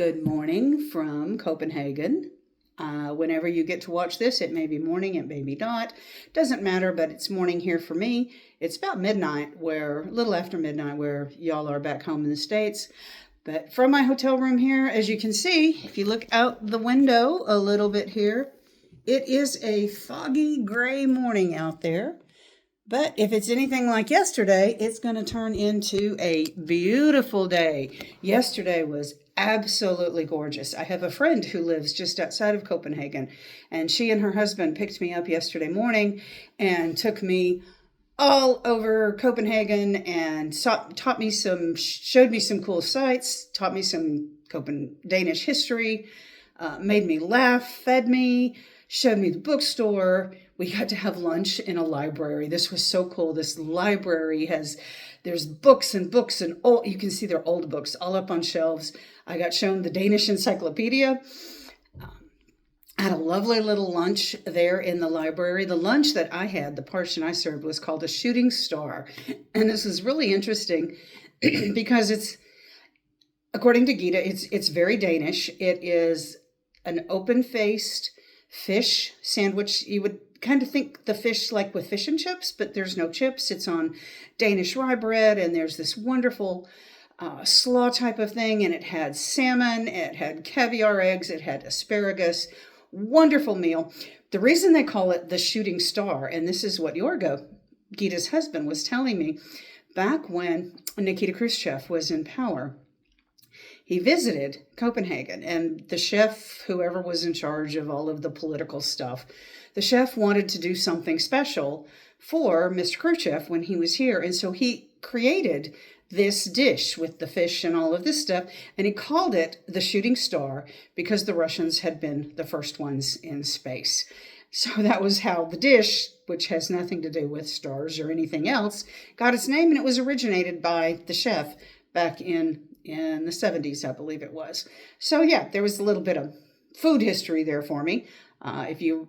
Good morning from Copenhagen. Whenever you get to watch this, it may be morning, it may be not. Doesn't matter, but it's morning here for me. It's about midnight, a little after midnight, where y'all are back home in the States. But from my hotel room here, as you can see, if you look out the window a little bit here, it is a foggy gray morning out there. But if it's anything like yesterday, it's going to turn into a beautiful day. Yesterday was absolutely gorgeous. I have a friend who lives just outside of Copenhagen, and she and her husband picked me up yesterday morning and took me all over Copenhagen and showed me some cool sights, taught me some Danish history, made me laugh, fed me, showed me the bookstore. We got to have lunch in a library. This was so cool. This library there's books and books and you can see they're old books all up on shelves. I got shown the Danish encyclopedia. I had a lovely little lunch there in the library. The lunch that I had, the portion I served, was called a shooting star. And this is really interesting because it's, according to Gita, it's very Danish. It is an open-faced fish sandwich. You would kind of think the fish like with fish and chips, but there's no chips. It's on Danish rye bread, and there's this wonderful slaw type of thing, and it had salmon, it had caviar eggs, it had asparagus. Wonderful meal. The reason they call it the shooting star, and this is what Yorgo, Gita's husband, was telling me, back when Nikita Khrushchev was in power, he visited Copenhagen, and the chef, whoever was in charge of all of the political stuff, the chef wanted to do something special for Mr. Khrushchev when he was here. And so he created this dish with the fish and all of this stuff, and he called it the shooting star because the Russians had been the first ones in space. So that was how the dish, which has nothing to do with stars or anything else, got its name, and it was originated by the chef back in the 70s, I believe it was. So yeah, there was a little bit of food history there for me. If you're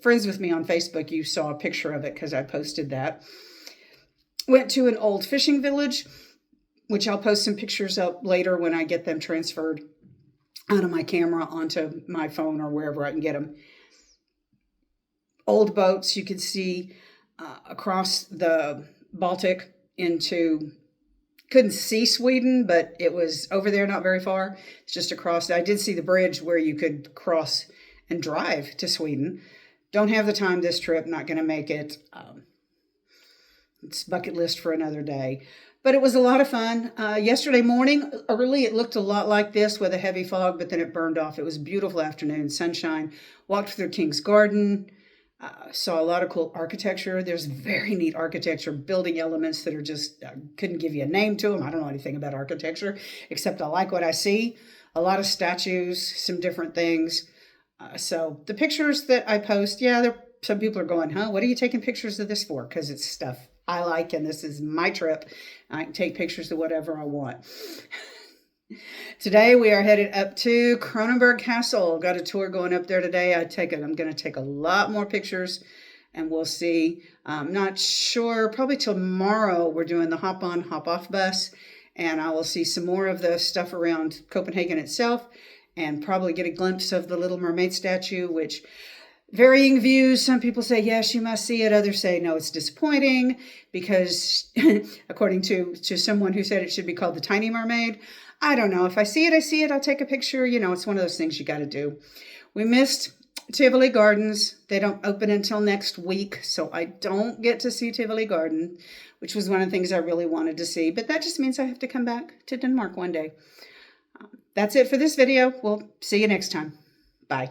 friends with me on Facebook, you saw a picture of it because I posted that. Went to an old fishing village, which I'll post some pictures up later when I get them transferred out of my camera onto my phone or wherever I can get them. Old boats you could see across the Baltic couldn't see Sweden, but it was over there, not very far. It's just across. I did see the bridge where you could cross and drive to Sweden. Don't have the time this trip, not going to make it. It's bucket list for another day. But it was a lot of fun. Yesterday morning, early, it looked a lot like this with a heavy fog, but then it burned off. It was a beautiful afternoon, sunshine. Walked through King's Garden. Saw a lot of cool architecture. There's very neat architecture, building elements that are just, couldn't give you a name to them. I don't know anything about architecture, except I like what I see. A lot of statues, some different things. So the pictures that I post, some people are going, what are you taking pictures of this for? Because it's stuff I like, and this is my trip. I can take pictures of whatever I want. Today we are headed up to Kronenberg Castle. Got a tour going up there today. I'm going to take a lot more pictures, and we'll see. I'm not sure. Probably tomorrow we're doing the hop-on, hop-off bus, and I will see some more of the stuff around Copenhagen itself, and probably get a glimpse of the Little Mermaid statue, which varying views. Some people say, yes, you must see it. Others say, no, it's disappointing because according to someone who said it should be called the Tiny Mermaid. I don't know. If I see it, I see it. I'll take a picture. It's one of those things you got to do. We missed Tivoli Gardens. They don't open until next week, so I don't get to see Tivoli Garden, which was one of the things I really wanted to see. But that just means I have to come back to Denmark one day. That's it for this video. We'll see you next time. Bye.